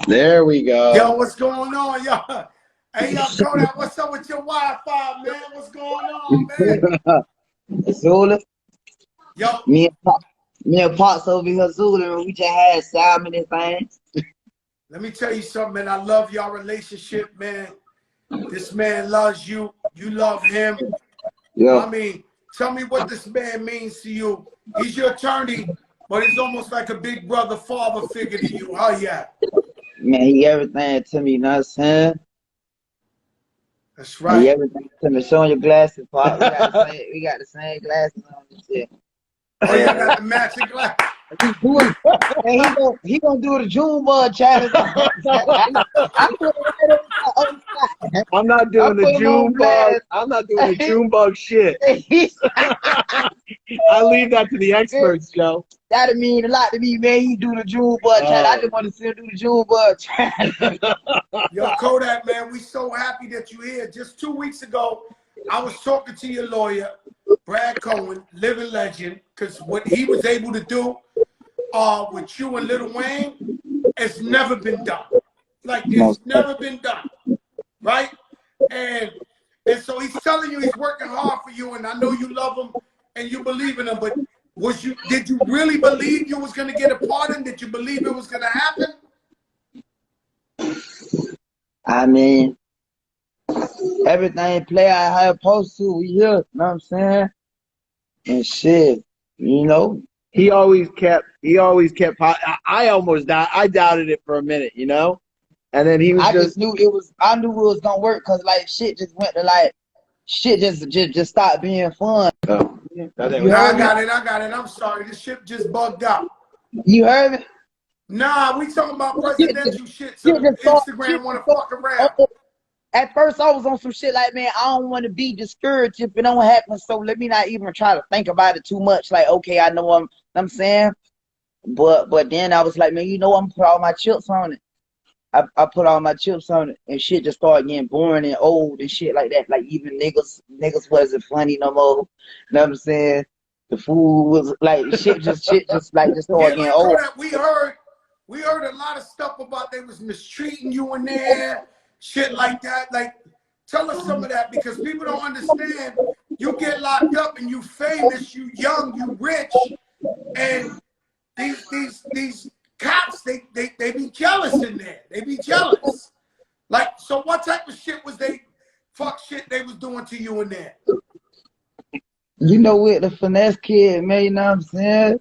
There we go. Yo, what's going on, yo? Hey, yo, Kodak, what's up with your Wi-Fi, man? What's going on, man? Zula. Yo, Me and Pops over here, Zula, and we just had salmon and things. let me tell you something, man. I love y'all relationship, man. This man loves you. You love him. Yeah. I mean, tell me what this man means to you. He's your attorney, but he's almost like a big brother, father figure to you. How yeah? Man, he everything to me, you know what I'm saying? That's right. He everything to me. Showing your glasses, Pop. We got the same glasses on and shit. Oh, you got the matching glass. He gonna do the Junebug challenge. I'm not doing the Junebug. I'm not doing the Junebug shit. I leave that to the experts, Joe. That'd mean a lot to me, man. He do the Junebug challenge. I just want to see him do the Junebug challenge. Yo, Kodak, man, we so happy that you're here. Just 2 weeks ago, I was talking to your lawyer, Brad Cohen, living legend, because what he was able to do with you and Lil Wayne, it's never been done. Like, it's never been done, right? And so he's telling you he's working hard for you, and I know you love him and you believe in him, but did you really believe you was going to get a pardon? Did you believe it was going to happen? I mean, everything play out how it's supposed to. We here, you know what I'm saying? And shit, you know. He always kept. I almost doubted it for a minute, you know. And then he was I knew it was gonna work because like shit just went to like shit just stopped being fun. I got it. I'm sorry. This ship just bugged out. You heard me? Nah, we talking about presidential shit. So Instagram want to fuck around. At first, I was on some shit like, man, I don't want to be discouraged if it don't happen. So let me not even try to think about it too much. Like, okay, I know I'm saying, but then I was like, man, you know, I'm gonna put all my chips on it. I put all my chips on it, and shit just started getting boring and old and shit like that. Like even niggas wasn't funny no more. You know what I'm saying? The food was like shit just started getting old. We heard a lot of stuff about they was mistreating you in there, shit like that. Like, tell us some of that because people don't understand. You get locked up and you famous, you young, you rich, and these cops, they be jealous in there. They be jealous. Like, so what type of shit was they was doing to you in there? You know, with the finesse kid, man, you know what I'm saying?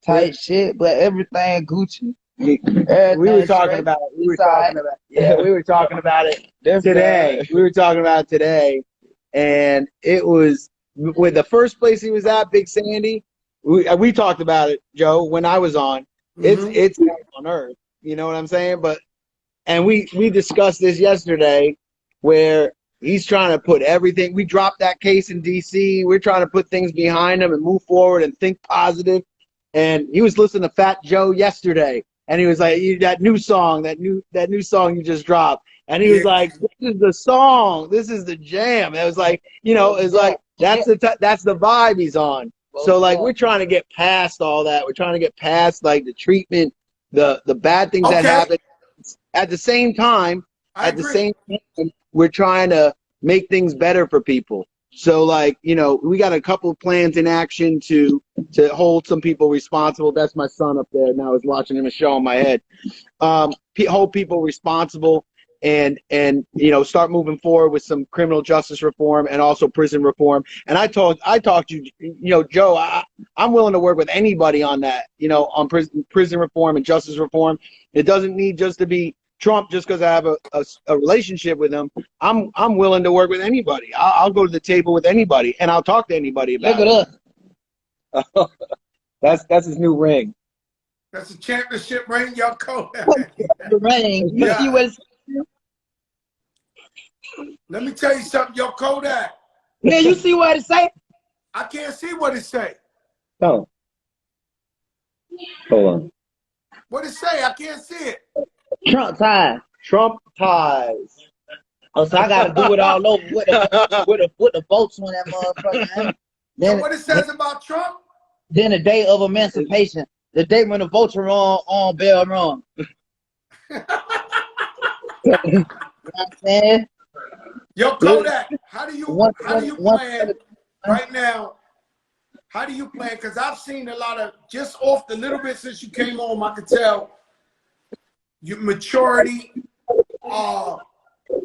Tight shit, but everything Gucci. We were talking about it today. We were talking about it today, and it was with the first place he was at, Big Sandy. We talked about it, Joe, when I was on. It's on earth, you know what I'm saying? And we discussed this yesterday, where he's trying to put everything. We dropped that case in D.C. We're trying to put things behind him and move forward and think positive. And he was listening to FatJoe yesterday. And he was like, that new song you just dropped. And he was like, this is the song. This is the jam. And it was like, you know, it's like, that's the vibe he's on. So like, we're trying to get past all that. We're trying to get past like the treatment, the bad things that happen. At the same time, we're trying to make things better for people. So like, you know, we got a couple of plans in action to hold some people responsible. That's my son up there now. I was watching him a show in my head. Hold people responsible and you know, start moving forward with some criminal justice reform and also prison reform. And I talked to you know, Joe, I'm willing to work with anybody on that, you know, on prison reform and justice reform. It doesn't need just to be Trump just because I have a relationship with him. I'm willing to work with anybody. I'll go to the table with anybody, and I'll talk to anybody about it. Look at us. That's his new ring. That's a championship ring, yo, Kodak. The ring. You see what it's... Let me tell you something, yo, Kodak. Man, you see what it say? I can't see what it say. Oh. Hold on. What it say? I can't see it. Trump ties. Trump ties. Oh, so I gotta do it all over with the votes on that motherfucker. So what it says about Trump? Then the day of emancipation, the day when the votes are on bell rung. You know what I'm saying? Yo, Kodak, how do you plan right now? How do you plan? Because I've seen a lot of, just off the little bit since you came home, I could tell your maturity,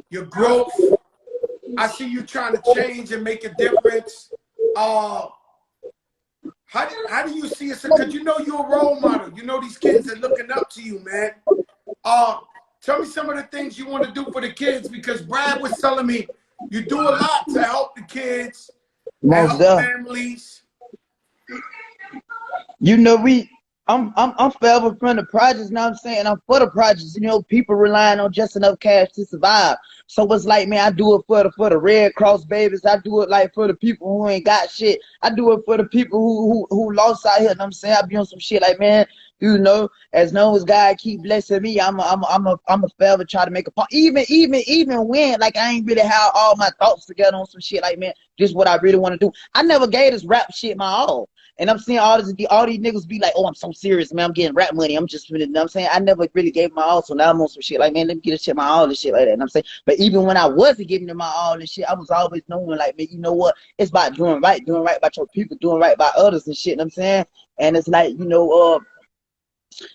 your growth. I see you trying to change and make a difference. How do you see it? Because you know you're a role model. You know these kids are looking up to you, man. Tell me some of the things you want to do for the kids, because Brad was telling me you do a lot to help the kids, and help families. You know, I'm forever from the projects, you know what I'm saying? I'm for the projects. You know, people relying on just enough cash to survive. So it's like, man, I do it for the Red Cross babies. I do it like for the people who ain't got shit. I do it for the people who lost out here, you know what I'm saying? I be on some shit like, man, you know, as long as God keep blessing me, I'm a forever try to make a point. Even when like I ain't really have all my thoughts together on some shit like, man, this is what I really want to do. I never gave this rap shit my all. And I'm seeing all these niggas be like, oh, I'm so serious, man. I'm getting rap money. I'm just, you know what I'm saying? I never really gave my all. So now I'm on some shit like, man, let me get this shit my all and shit like that. You know what I'm saying? But even when I wasn't giving them my all and shit, I was always knowing like, man, you know what? It's about doing right by your people, doing right by others and shit. You know what I'm saying? And it's like, you know,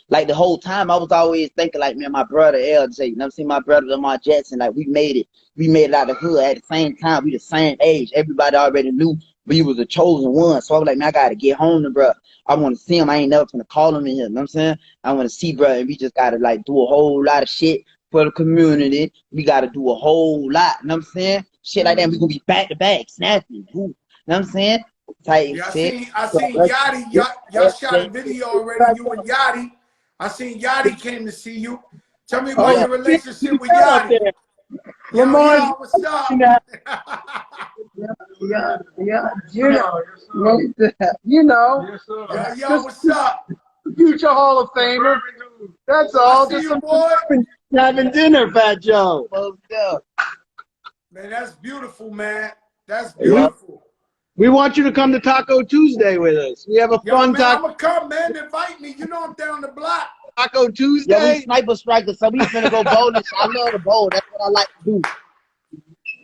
like the whole time I was always thinking like, man, my brother LJ, you know what I'm saying? My brother Lamar Jackson, like we made it out of the hood at the same time. We the same age. Everybody already knew we was the chosen one. So I was like, man, I gotta get home to bro. I want to see him. I ain't never gonna call him in here. You know what I'm saying? I want to see bro, and we just gotta like do a whole lot of shit for the community. We gotta do a whole lot. You know what I'm saying? Shit like that. We gonna be back to back, snapping. You know what I'm saying? Type Yeah, shit. I seen Yachty. Y'all shot a video already. You and Yachty. I seen Yachty came to see you. Tell me about your relationship with Yachty. Lamar, what's up? Yeah, you know, you know. Yes, sir. Yo, what's up? Future Hall of Famer. That's all. Just some boy having dinner, FatJoe. Man, that's beautiful, man. That's beautiful. We want you to come to Taco Tuesday with us. We have a fun man, taco. I'm gonna come, man. Invite me. You know I'm down the block. Taco Tuesday. Yeah, we sniper strikers, so we finna go bowling. I love the bowl. That's what I like to do.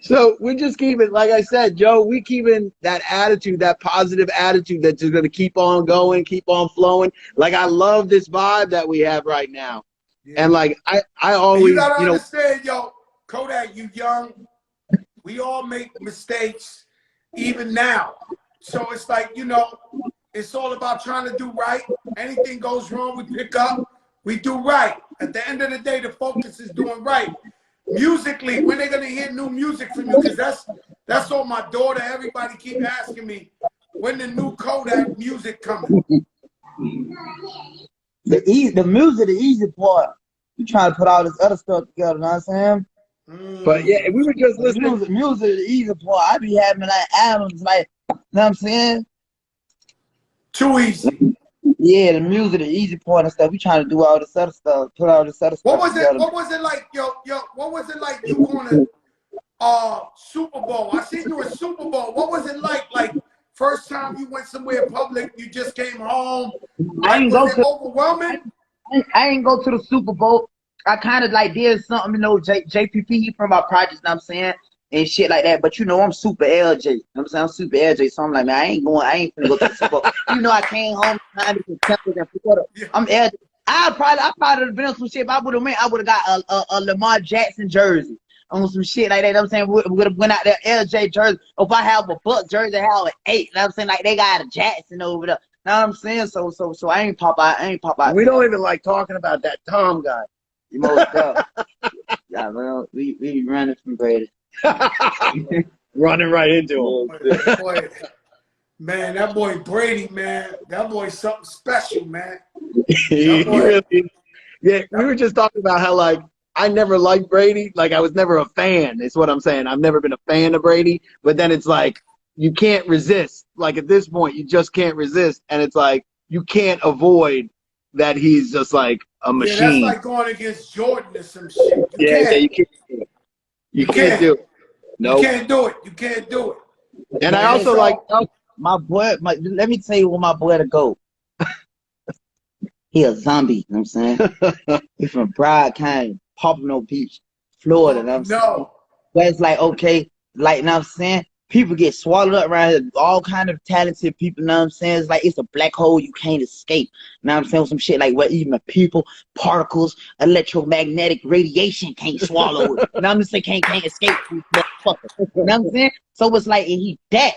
So we just keep it, like I said, Joe, we keeping that attitude, that positive attitude that's just going to keep on going, keep on flowing. Like, I love this vibe that we have right now. Yeah. And like, I always, you got to understand, yo, Kodak, you young. We all make mistakes, even now. So it's like, you know, it's all about trying to do right. Anything goes wrong, we pick up, we do right. At the end of the day, the focus is doing right. Musically, when they gonna hear new music from you? Because that's all my daughter, everybody keep asking me, when the new Kodak music coming? The music, the easy part. You trying to put all this other stuff together, you know what I'm saying? But yeah, we were just listening. Music, the easy part. I be having like albums, like, you know what I'm saying? Too easy. Yeah, the music, the easy part and stuff. We trying to do all this other stuff, put all this other stuff together. What was it like, yo, what was it like you going to Super Bowl? I seen you at Super Bowl. What was it like? Like, first time you went somewhere public, you just came home. Like, was it overwhelming? I ain't go to the Super Bowl. I kind of like did something, you know, JPP, he from our projects, you know what I'm saying? And shit like that. But you know, I'm super LJ. You know what I'm saying? I'm super LJ. So I'm like, man, I ain't finna go to the Super Bowl. You know, I came home time to Temple and Florida. I'm LJ. I probably have been on some shit. If I would have went, I would have got a Lamar Jackson jersey on some shit like that. You know what I'm saying? Would have went out there LJ jersey. Or if I have a Buck jersey, I have an 8. You know what I'm saying? Like they got a Jackson over there. You know what I'm saying? So I ain't pop out. We don't even like talking about that Tom guy. You most yeah, well, we running from Brady. Running right into him. Man, that boy Brady, man, that boy's something special, man. He really, yeah, we were just talking about how, like, I never liked Brady. Like, I was never a fan, is what I'm saying. I've never been a fan of Brady. But then it's like, you can't resist. Like, at this point, you just can't resist. And it's like, you can't avoid that he's just like a machine. Yeah, that's like going against Jordan or some shit. You can't do it. You can't do it. No, you can't do it. You can't do it. And I also like my boy. Let me tell you where my boy to go. He a zombie, you know what I'm saying? He from Broward County, Pompano Beach, Florida, you know what I'm saying? No. But it's like, okay, like, you know what I'm saying? People get swallowed up around here, all kind of talented people, you know what I'm saying? It's like, it's a black hole you can't escape, you know what I'm saying? Some shit like what even people, particles, electromagnetic radiation can't swallow it. You know what I'm saying? Can't escape these motherfuckers. You know what I'm saying? So it's like, and he that.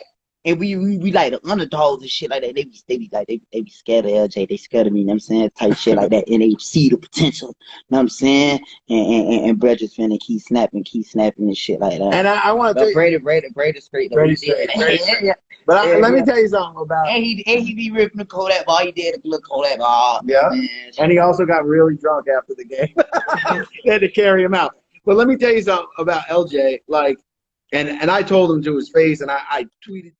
And we like the underdogs and shit like that. They be like they be scared of LJ. They scared of me. You know what I'm saying? Type shit like that. And they see the potential. You know what I'm saying? And Brett just finna keep snapping and shit like that. And I want to tell you, Brady straight. Brady straight. But let me tell you something about. And he be ripping the Kodak ball. He did a little Kodak ball. Yeah. Man, And he also got really drunk after the game. They had to carry him out. But let me tell you something about LJ. Like, and I told him to his face, and I tweeted.